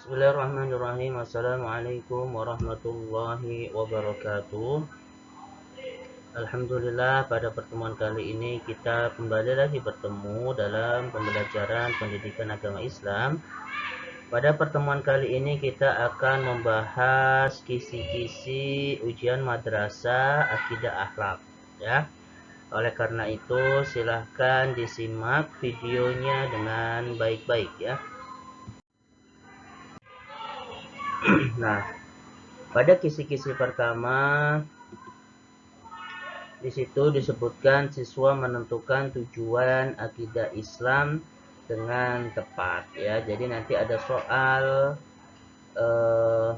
Bismillahirrahmanirrahim. Assalamualaikum warahmatullahi wabarakatuh. Alhamdulillah, pada pertemuan kali ini kita kembali lagi bertemu dalam pembelajaran pendidikan agama Islam. Pada pertemuan kali ini kita akan membahas kisi-kisi ujian madrasah akidah akhlak, ya. Oleh karena itu, silahkan disimak videonya dengan baik-baik, ya. Nah, pada kisi-kisi pertama, di situ disebutkan siswa menentukan tujuan akidah Islam dengan tepat, ya. Jadi nanti ada soal eh,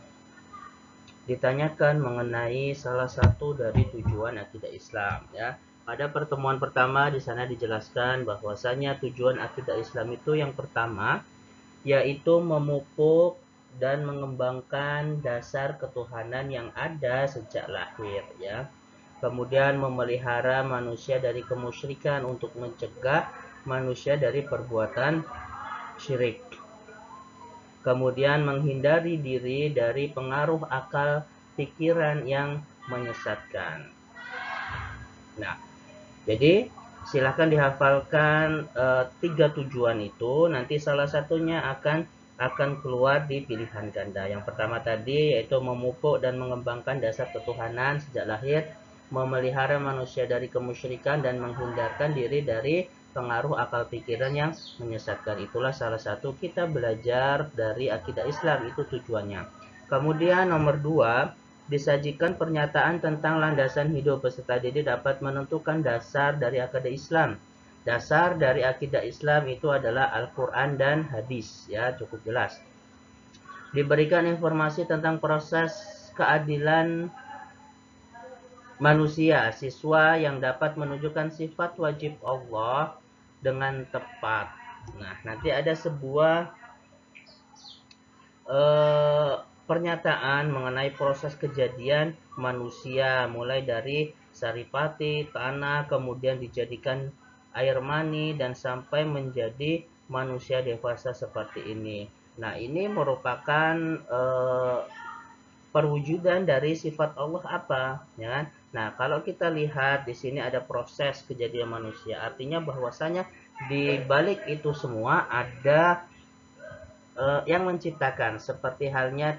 ditanyakan mengenai salah satu dari tujuan akidah Islam, ya. Pada pertemuan pertama di sana dijelaskan bahwasanya tujuan akidah Islam itu yang pertama yaitu memupuk dan mengembangkan dasar ketuhanan yang ada sejak lahir, ya. Kemudian memelihara manusia dari kemusyrikan untuk mencegah manusia dari perbuatan syirik. Kemudian menghindari diri dari pengaruh akal pikiran yang menyesatkan. Nah, jadi silahkan dihafalkan tiga tujuan itu. Nanti salah satunya akan keluar di pilihan ganda. Yang pertama tadi yaitu memupuk dan mengembangkan dasar ketuhanan sejak lahir, memelihara manusia dari kemusyrikan dan menghindarkan diri dari pengaruh akal pikiran yang menyesatkan. Itulah salah satu kita belajar dari akidah Islam, itu tujuannya. Kemudian nomor 2, disajikan pernyataan tentang landasan hidup peserta didik dapat menentukan dasar dari akidah Islam. Dasar dari akidah Islam itu adalah Al-Quran dan hadis, ya, cukup jelas. Diberikan informasi tentang proses keadilan manusia, siswa yang dapat menunjukkan sifat wajib Allah dengan tepat. Nah, nanti ada sebuah pernyataan mengenai proses kejadian manusia, mulai dari saripati, tanah, kemudian dijadikan air mani, dan sampai menjadi manusia dewasa seperti ini. Nah, ini merupakan perwujudan dari sifat Allah apa, ya kan? Nah, kalau kita lihat di sini ada proses kejadian manusia, artinya bahwasanya di balik itu semua ada yang menciptakan, seperti halnya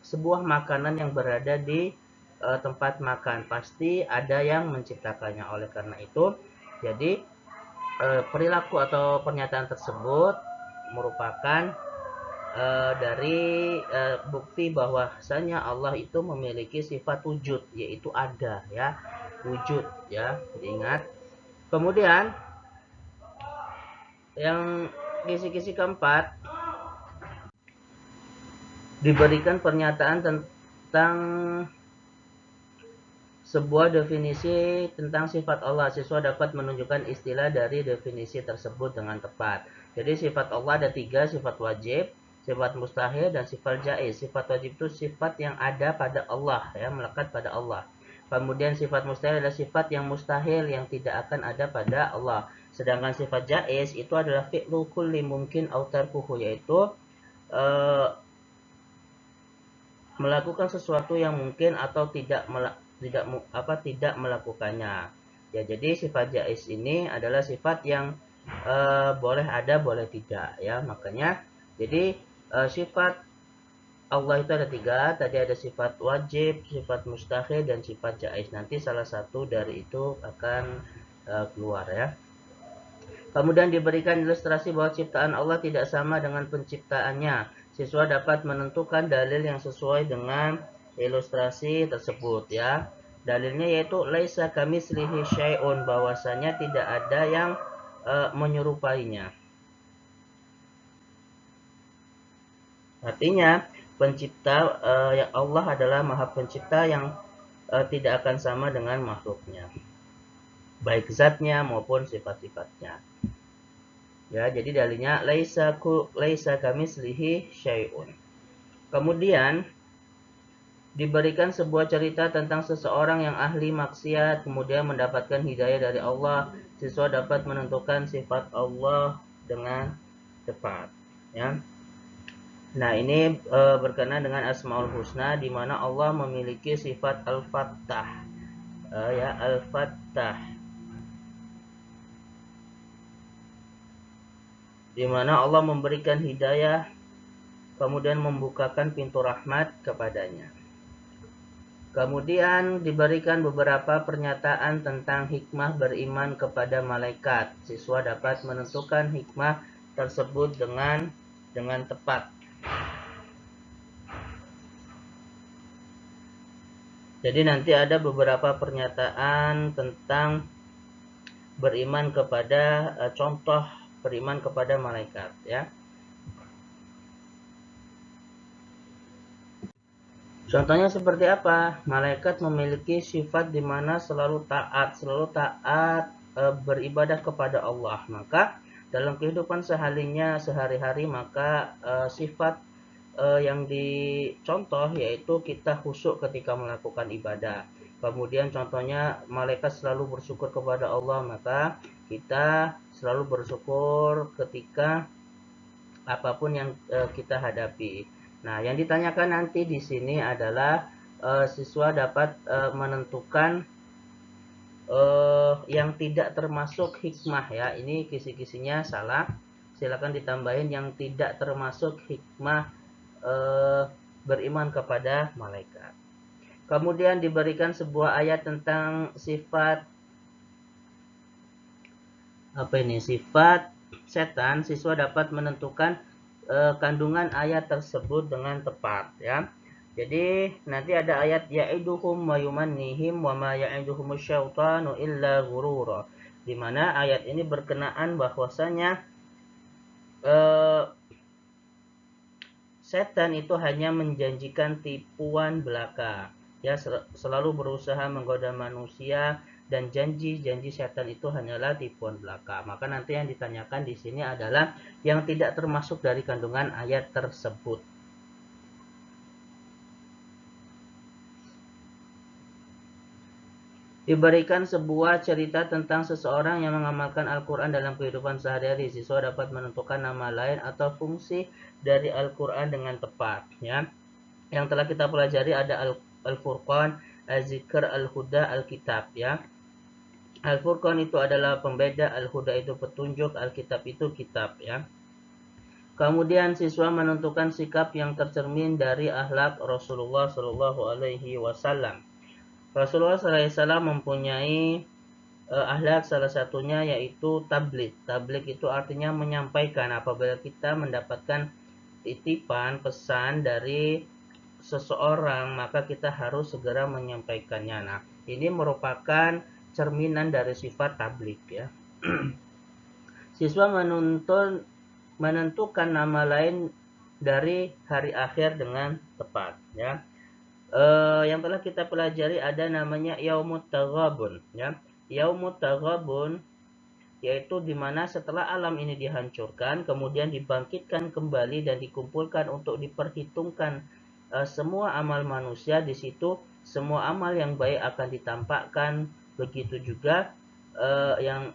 sebuah makanan yang berada di tempat makan, pasti ada yang menciptakannya. Oleh karena itu, jadi perilaku atau pernyataan tersebut merupakan dari bukti bahwasanya Allah itu memiliki sifat wujud, yaitu ada, ya, wujud, ya, diingat. Kemudian yang kisi-kisi keempat, diberikan pernyataan tentang sebuah definisi tentang sifat Allah. Siswa dapat menunjukkan istilah dari definisi tersebut dengan tepat. Jadi sifat Allah ada 3, sifat wajib, sifat mustahil, dan sifat jaiz. Sifat wajib itu sifat yang ada pada Allah, ya, melekat pada Allah. Kemudian sifat mustahil adalah sifat yang mustahil, yang tidak akan ada pada Allah. Sedangkan sifat jaiz itu adalah fi'lu kulli mungkin au tarkuhu, yaitu melakukan sesuatu yang mungkin atau tidak melakukannya. Ya, jadi sifat jaiz ini adalah sifat yang boleh ada, boleh tidak, ya. Makanya jadi sifat Allah itu ada 3. Tadi ada sifat wajib, sifat mustahil, dan sifat jaiz. Nanti salah satu dari itu akan keluar, ya. Kemudian diberikan ilustrasi bahwa ciptaan Allah tidak sama dengan penciptaannya. Siswa dapat menentukan dalil yang sesuai dengan ilustrasi tersebut, ya. Dalilnya yaitu laisa kamitslihi syai'un, bahwasanya tidak ada yang menyerupainya. Artinya pencipta yang Allah adalah Maha Pencipta yang tidak akan sama dengan makhluknya, baik zatnya maupun sifat-sifatnya. Ya, jadi dalilnya laisa kamitslihi syai'un. Kemudian diberikan sebuah cerita tentang seseorang yang ahli maksiat kemudian mendapatkan hidayah dari Allah. Siswa dapat menentukan sifat Allah dengan tepat, ya. Nah, ini berkenaan dengan Asmaul Husna, di mana Allah memiliki sifat Al-Fattah. Ya, Al-Fattah, di mana Allah memberikan hidayah, kemudian membukakan pintu rahmat kepadanya. Kemudian diberikan beberapa pernyataan tentang hikmah beriman kepada malaikat. Siswa dapat menentukan hikmah tersebut dengan tepat. Jadi nanti ada beberapa pernyataan tentang beriman kepada contoh beriman kepada malaikat, ya. Contohnya seperti apa? Malaikat memiliki sifat di mana selalu taat, beribadah kepada Allah. Maka dalam kehidupan sehari-hari maka sifat yang dicontoh yaitu kita khusyuk ketika melakukan ibadah. Kemudian contohnya malaikat selalu bersyukur kepada Allah, maka kita selalu bersyukur ketika apapun yang kita hadapi. Nah, yang ditanyakan nanti di sini adalah siswa dapat menentukan yang tidak termasuk hikmah, ya. Ini kisi-kisinya salah. Silakan ditambahin yang tidak termasuk hikmah beriman kepada malaikat. Kemudian diberikan sebuah ayat tentang sifat sifat setan. Siswa dapat menentukan kandungan ayat tersebut dengan tepat, ya. Jadi nanti ada ayat ya'iduhum wa yumannihim wa ma ya'iduhumus syaitanu illa ghurura, di mana ayat ini berkenaan bahwasanya setan itu hanya menjanjikan tipuan belaka, ya, selalu berusaha menggoda manusia, dan janji-janji setan itu hanyalah tipuan belaka. Maka nanti yang ditanyakan di sini adalah yang tidak termasuk dari kandungan ayat tersebut. Diberikan sebuah cerita tentang seseorang yang mengamalkan Al-Quran dalam kehidupan sehari-hari. Siswa dapat menentukan nama lain atau fungsi dari Al-Quran dengan tepat, ya. Yang telah kita pelajari ada Al-Furqan, Az-Zikr, Al-Huda, Al-Kitab, ya. Al-Furqan itu adalah pembeda, Al-Huda itu petunjuk, Al-Kitab itu kitab, ya. Kemudian siswa menentukan sikap yang tercermin dari akhlak Rasulullah Shallallahu Alaihi Wasallam. Rasulullah SAW mempunyai akhlak, salah satunya yaitu tabligh. Tabligh itu artinya menyampaikan. Apabila kita mendapatkan titipan pesan dari seseorang, maka kita harus segera menyampaikannya. Nah, ini merupakan cerminan dari sifat tabligh, ya. Siswa menentukan nama lain dari hari akhir dengan tepat, ya. Yang telah kita pelajari ada namanya Yaumut Taghabun, ya. Yaumut Taghabun yaitu di mana setelah alam ini dihancurkan, kemudian dibangkitkan kembali dan dikumpulkan untuk diperhitungkan semua amal manusia. Di situ semua amal yang baik akan ditampakkan, begitu juga yang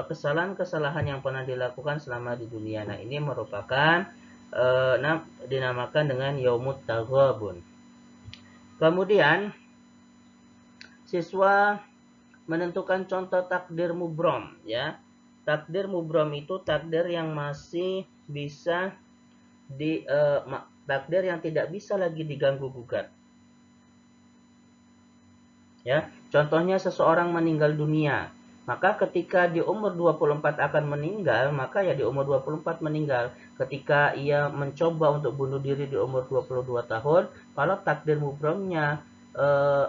kesalahan-kesalahan yang pernah dilakukan selama di dunia. Nah, ini merupakan dinamakan dengan Yaumut Taghabun. Kemudian siswa menentukan contoh takdir mubrom, ya. Takdir mubrom itu takdir yang masih bisa takdir yang tidak bisa lagi diganggu gugat, ya. Contohnya seseorang meninggal dunia, maka ketika di umur 24 akan meninggal, maka ya di umur 24 meninggal. Ketika ia mencoba untuk bunuh diri di umur 22 tahun, kalau takdir mubromnya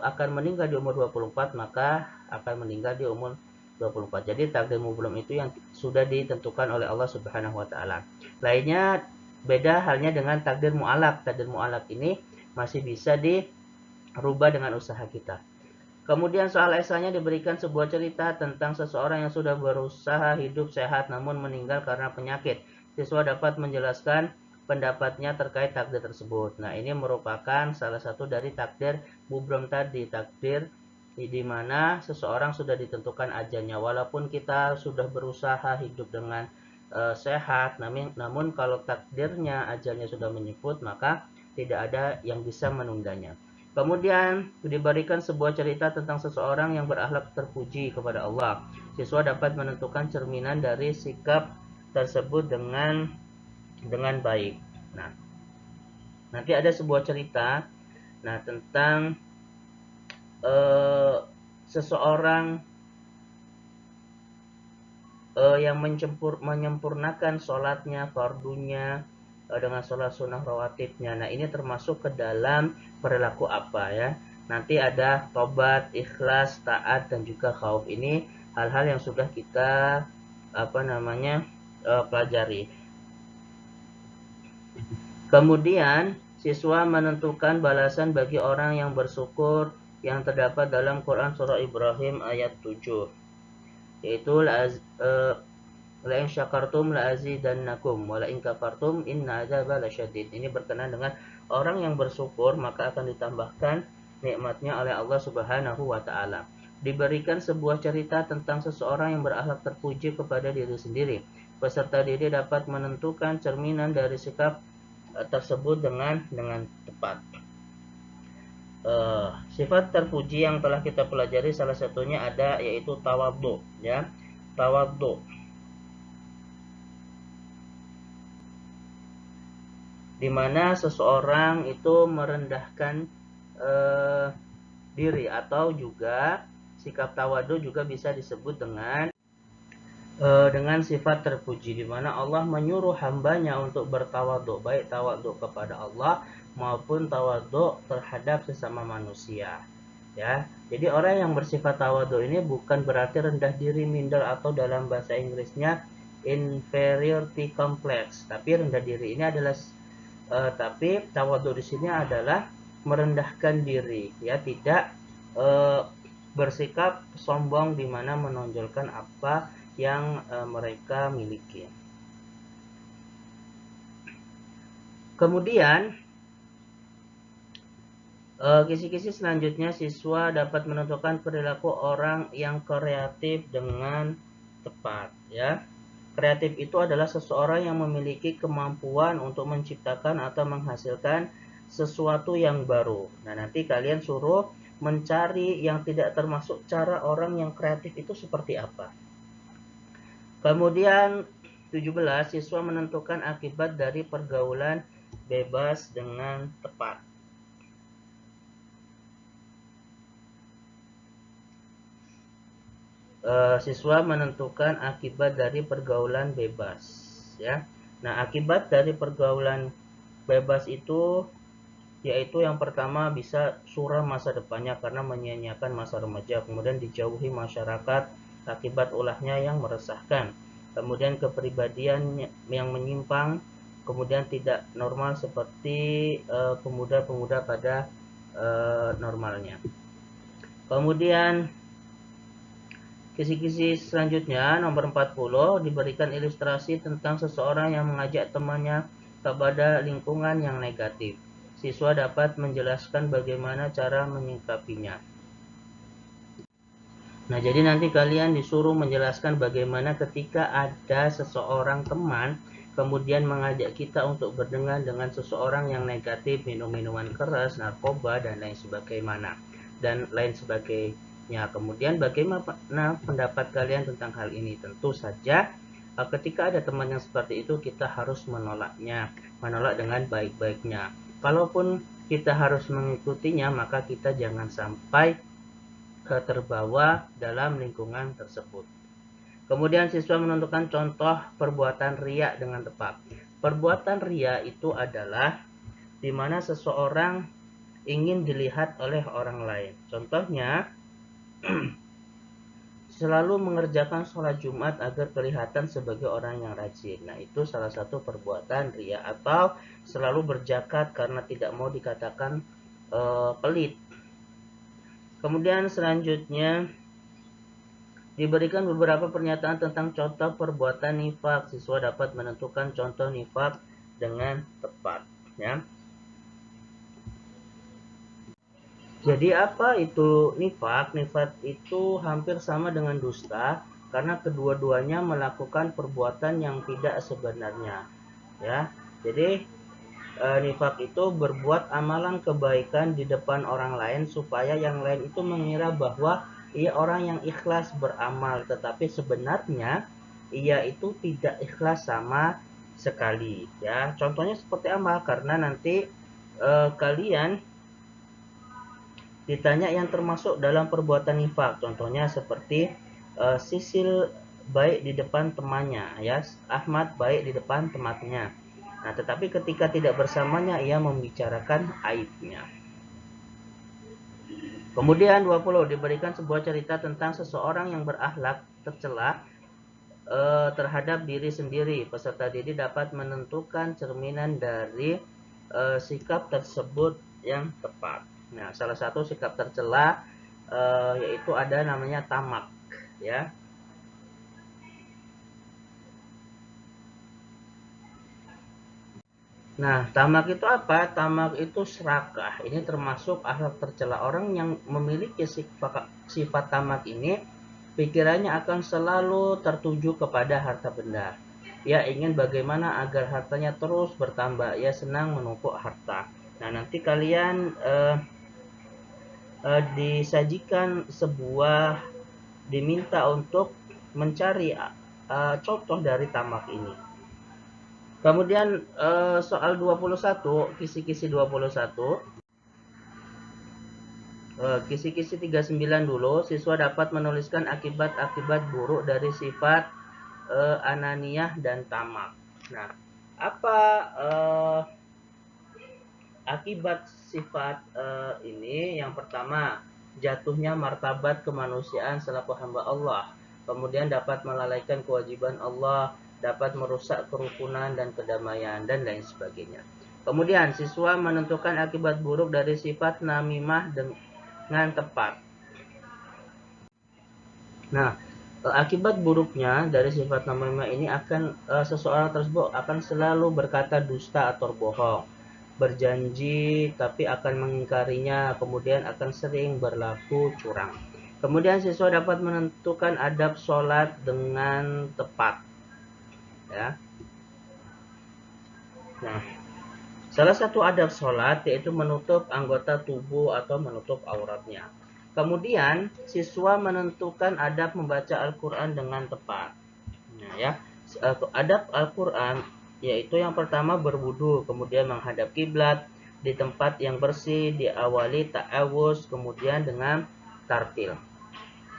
akan meninggal di umur 24, maka akan meninggal di umur 24. Jadi takdir mubrom itu yang sudah ditentukan oleh Allah Subhanahu wa taala. Lainnya beda halnya dengan takdir mu'alaq. Takdir mu'alaq ini masih bisa dirubah dengan usaha kita. Kemudian soal esanya diberikan sebuah cerita tentang seseorang yang sudah berusaha hidup sehat namun meninggal karena penyakit. Siswa dapat menjelaskan pendapatnya terkait takdir tersebut. Nah, ini merupakan salah satu dari takdir mubrom tadi, takdir di mana seseorang sudah ditentukan ajalnya, walaupun kita sudah berusaha hidup dengan sehat. Namun kalau takdirnya ajalnya sudah menyebut, maka tidak ada yang bisa menundanya. Kemudian diberikan sebuah cerita tentang seseorang yang berakhlak terpuji kepada Allah. Siswa dapat menentukan cerminan dari sikap tersebut dengan baik. Nah, nanti ada sebuah cerita tentang seseorang yang menyempurnakan sholatnya, fardunya dengan sholat sunnah rawatibnya. Nah, ini termasuk ke dalam perilaku apa ya? Nanti ada tobat, ikhlas, taat, dan juga khauf. Ini hal-hal yang sudah kita pelajari. Kemudian siswa menentukan balasan bagi orang yang bersyukur yang terdapat dalam Quran surah Ibrahim ayat 7, yaitu la in syakartum la azidannakum wa la in kafartum inna adzaba lasyadid. Ini berkenaan dengan orang yang bersyukur maka akan ditambahkan nikmatnya oleh Allah Subhanahu wa taala. Diberikan sebuah cerita tentang seseorang yang berakhlak terpuji kepada diri sendiri. Peserta didik dapat menentukan cerminan dari sikap tersebut dengan tepat. Sifat terpuji yang telah kita pelajari salah satunya ada yaitu tawadhu ya. Tawadhu di mana seseorang itu merendahkan diri, atau juga sikap tawadhu juga bisa disebut dengan sifat terpuji, di mana Allah menyuruh hambanya untuk bertawadhu, baik tawadhu kepada Allah maupun tawadhu terhadap sesama manusia. Ya, jadi orang yang bersifat tawadhu ini bukan berarti rendah diri, minder, atau dalam bahasa Inggrisnya inferiority complex. Tapi rendah diri ini adalah tapi tawadhu di sini adalah merendahkan diri, ya, tidak bersikap sombong di mana menonjolkan apa yang mereka miliki. Kemudian kisi-kisi selanjutnya, siswa dapat menentukan perilaku orang yang kreatif dengan tepat ya. Kreatif itu adalah seseorang yang memiliki kemampuan untuk menciptakan atau menghasilkan sesuatu yang baru. Nah, nanti kalian suruh mencari yang tidak termasuk cara orang yang kreatif itu seperti apa. Kemudian 17, siswa menentukan akibat dari pergaulan bebas dengan tepat. Siswa menentukan akibat dari pergaulan bebas ya. Nah, akibat dari pergaulan bebas itu yaitu yang pertama bisa suram masa depannya karena menyia-nyiakan masa remaja, kemudian dijauhi masyarakat akibat ulahnya yang meresahkan, kemudian kepribadian yang menyimpang, kemudian tidak normal seperti pemuda-pemuda pada normalnya. Kemudian kisi-kisi selanjutnya nomor 40 diberikan ilustrasi tentang seseorang yang mengajak temannya kepada lingkungan yang negatif. Siswa dapat menjelaskan bagaimana cara menyikapinya. Nah, jadi nanti kalian disuruh menjelaskan bagaimana ketika ada seseorang teman kemudian mengajak kita untuk berdengan dengan seseorang yang negatif, minum minuman keras, narkoba, dan lain sebagainya. Kemudian bagaimana pendapat kalian tentang hal ini? Tentu saja ketika ada teman yang seperti itu kita harus menolak dengan baik-baiknya. Kalaupun kita harus mengikutinya, maka kita jangan sampai terbawa dalam lingkungan tersebut. Kemudian siswa menentukan contoh perbuatan riya dengan tepat. Perbuatan riya itu adalah di mana seseorang ingin dilihat oleh orang lain. Contohnya, selalu mengerjakan sholat Jumat agar kelihatan sebagai orang yang rajin. Nah, itu salah satu perbuatan riya. Atau selalu berzakat karena tidak mau dikatakan pelit. Kemudian selanjutnya diberikan beberapa pernyataan tentang contoh perbuatan nifak. Siswa dapat menentukan contoh nifak dengan tepat ya. Jadi apa itu nifak? Nifak itu hampir sama dengan dusta, karena kedua-duanya melakukan perbuatan yang tidak sebenarnya, ya. Jadi nifak itu berbuat amalan kebaikan di depan orang lain supaya yang lain itu mengira bahwa ia orang yang ikhlas beramal, tetapi sebenarnya ia itu tidak ikhlas sama sekali, ya. Contohnya seperti apa? Karena nanti kalian ditanya yang termasuk dalam perbuatan nifak, contohnya seperti Sisil baik di depan temannya, ya, Ahmad baik di depan temannya. Nah, tetapi ketika tidak bersamanya ia membicarakan aibnya. Kemudian 20 diberikan sebuah cerita tentang seseorang yang berakhlak tercela terhadap diri sendiri. Peserta didik dapat menentukan cerminan dari sikap tersebut yang tepat. Nah, salah satu sikap tercela yaitu ada namanya tamak, ya. Nah, tamak itu apa? Tamak itu serakah. Ini termasuk akhlak tercela. Orang yang memiliki sifat tamak ini, pikirannya akan selalu tertuju kepada harta benda. Ia ingin bagaimana agar hartanya terus bertambah. Ia senang menumpuk harta. Nah, nanti kalian disajikan diminta untuk mencari contoh dari tamak ini. Kemudian soal 21, kisi-kisi 21. Kisi-kisi 39 dulu, siswa dapat menuliskan akibat-akibat buruk dari sifat ananiyah dan tamak. Nah, apa akibat sifat ini? Yang pertama, jatuhnya martabat kemanusiaan selaku hamba Allah. Kemudian dapat melalaikan kewajiban Allah, dapat merusak kerukunan dan kedamaian, dan lain sebagainya. Kemudian, siswa menentukan akibat buruk dari sifat namimah dengan tepat. Nah, akibat buruknya dari sifat namimah ini akan seseorang tersebut akan selalu berkata dusta atau bohong, berjanji tapi akan mengingkarinya, kemudian akan sering berlaku curang. Kemudian siswa dapat menentukan adab sholat dengan tepat, ya. Nah, salah satu adab sholat yaitu menutup anggota tubuh atau menutup auratnya. Kemudian siswa menentukan adab membaca Al-Quran dengan tepat. Nah, ya, adab Al-Quran yaitu yang pertama berwudu, kemudian menghadap kiblat, di tempat yang bersih, diawali ta'awuz, kemudian dengan tartil.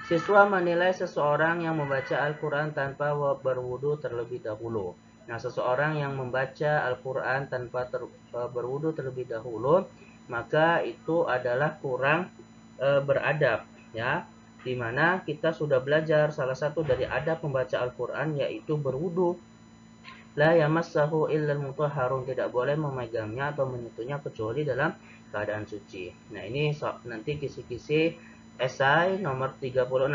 Siswa menilai seseorang yang membaca Al-Quran tanpa berwudu terlebih dahulu. Nah, seseorang yang membaca Al-Quran tanpa berwudu terlebih dahulu, maka itu adalah kurang beradab, ya. Dimana kita sudah belajar salah satu dari adab membaca Al-Quran yaitu berwudu. La yamassahu illal mutahharun, tidak boleh memegangnya atau menyentuhnya kecuali dalam keadaan suci. Nah, ini nanti kisi-kisi esai nomor 36.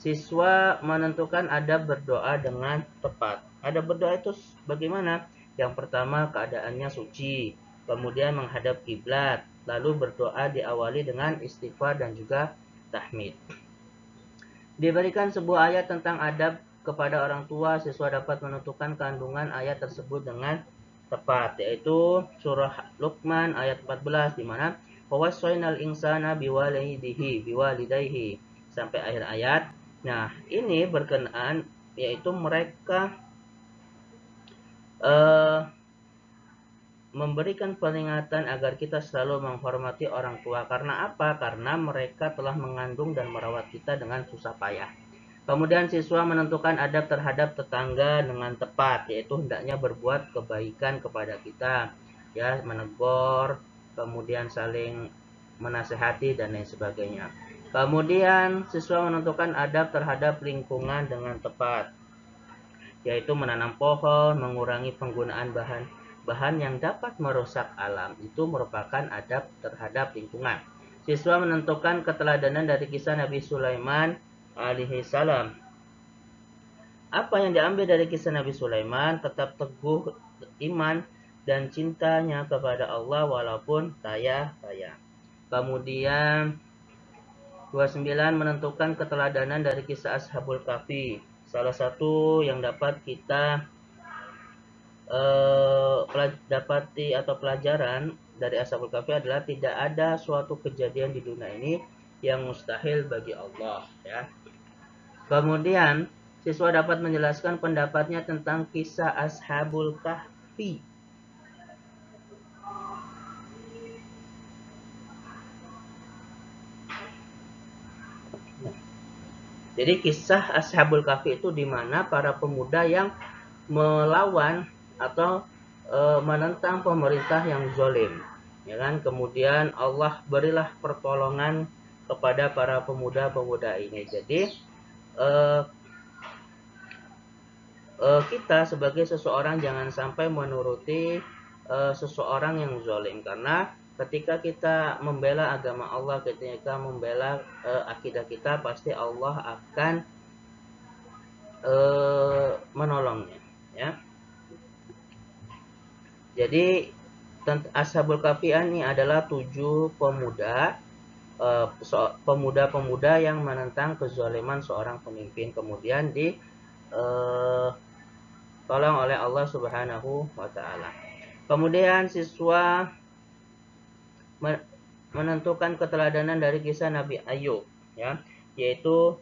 Siswa menentukan adab berdoa dengan tepat. Adab berdoa itu bagaimana? Yang pertama, keadaannya suci, kemudian menghadap kiblat, lalu berdoa diawali dengan istighfar dan juga tahmid. Diberikan sebuah ayat tentang adab kepada orang tua, siswa dapat menentukan kandungan ayat tersebut dengan tepat, yaitu surah Luqman ayat 14 di mana wawasainal insana biwalidayhi sampai akhir ayat. Nah, ini berkenaan yaitu mereka memberikan peringatan agar kita selalu menghormati orang tua. Karena apa? Karena mereka telah mengandung dan merawat kita dengan susah payah. Kemudian siswa menentukan adab terhadap tetangga dengan tepat, yaitu hendaknya berbuat kebaikan kepada kita, ya, menegur, kemudian saling menasehati dan lain sebagainya. Kemudian siswa menentukan adab terhadap lingkungan dengan tepat, yaitu menanam pohon, mengurangi penggunaan bahan yang dapat merusak alam. Itu merupakan adab terhadap lingkungan. Siswa menentukan keteladanan dari kisah Nabi Sulaiman alaihi salam. Apa yang diambil dari kisah Nabi Sulaiman? Tetap teguh iman dan cintanya kepada Allah walaupun payah-payah. Kemudian 29 menentukan keteladanan dari kisah Ashabul Kahfi. salah satu yang dapat kita dapati atau pelajaran dari Ashabul Kahfi adalah tidak ada suatu kejadian di dunia ini yang mustahil bagi Allah, ya. Kemudian siswa dapat menjelaskan pendapatnya tentang kisah Ashabul Kahfi. Jadi kisah Ashabul Kahfi itu di mana para pemuda yang melawan atau menentang pemerintah yang zalim, ya kan? Kemudian Allah berilah pertolongan kepada para pemuda-pemuda ini. Jadi kita sebagai seseorang jangan sampai menuruti seseorang yang zalim, karena ketika kita membela agama Allah, ketika membela akidah kita, pasti Allah akan menolongnya, ya. Jadi Ashabul Kahfi ini adalah 7 pemuda, pemuda-pemuda yang menentang kezaliman seorang pemimpin, kemudian tolong oleh Allah Subhanahu wa taala. Kemudian siswa menentukan keteladanan dari kisah Nabi Ayub, ya, yaitu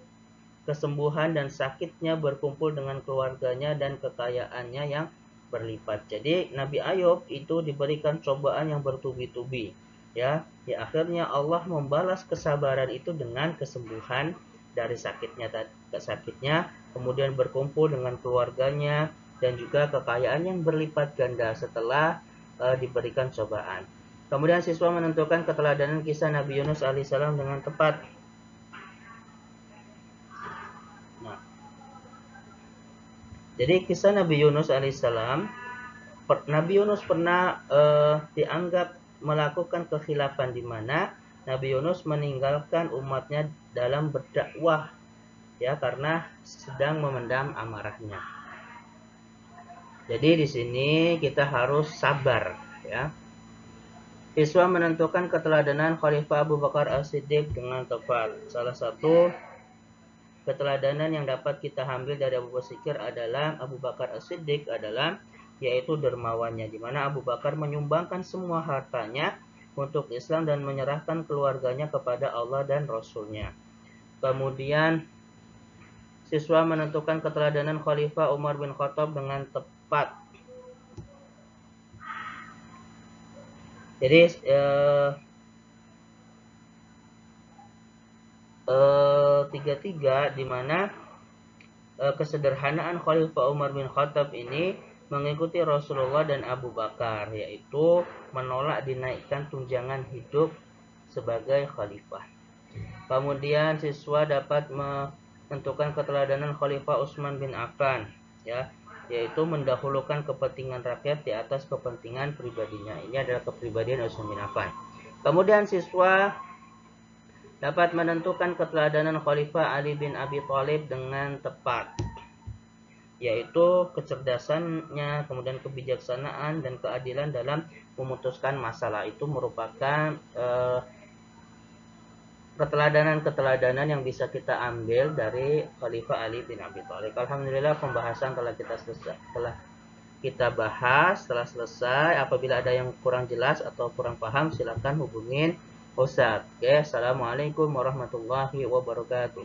kesembuhan dan sakitnya berkumpul dengan keluarganya dan kekayaannya yang berlipat. Jadi Nabi Ayub itu diberikan cobaan yang bertubi-tubi, ya. Akhirnya Allah membalas kesabaran itu dengan kesembuhan dari sakitnya, kemudian berkumpul dengan keluarganya dan juga kekayaan yang berlipat ganda setelah diberikan cobaan. Kemudian siswa menentukan keteladanan kisah Nabi Yunus alaihissalam dengan tepat. Jadi kisah Nabi Yunus alaihissalam, Nabi Yunus pernah dianggap melakukan kekhilafan di mana Nabi Yunus meninggalkan umatnya dalam berdakwah, ya, karena sedang memendam amarahnya. Jadi di sini kita harus sabar, ya. Siswa menentukan keteladanan Khalifah Abu Bakar As-Siddiq dengan tepat. Salah satu keteladanan yang dapat kita ambil dari Abu Bakar As-Siddiq adalah yaitu dermawannya, di mana Abu Bakar menyumbangkan semua hartanya untuk Islam dan menyerahkan keluarganya kepada Allah dan Rasul-Nya. Kemudian siswa menentukan keteladanan Khalifah Umar bin Khattab dengan tepat. Jadi tiga-tiga di mana kesederhanaan Khalifah Umar bin Khattab ini mengikuti Rasulullah dan Abu Bakar, yaitu menolak dinaikkan tunjangan hidup sebagai khalifah. Kemudian siswa dapat menentukan keteladanan Khalifah Utsman bin Affan, ya, yaitu mendahulukan kepentingan rakyat di atas kepentingan pribadinya. Ini adalah kepribadian Utsman bin Affan. Kemudian siswa dapat menentukan keteladanan Khalifah Ali bin Abi Thalib dengan tepat, yaitu kecerdasannya, kemudian kebijaksanaan dan keadilan dalam memutuskan masalah. Itu merupakan keteladanan-keteladanan yang bisa kita ambil dari Khalifah Ali bin Abi Thalib. Alhamdulillah pembahasan telah kita bahas, telah selesai. Apabila ada yang kurang jelas atau kurang paham, silakan hubungin Ustaz. Oke, assalamualaikum warahmatullahi wabarakatuh.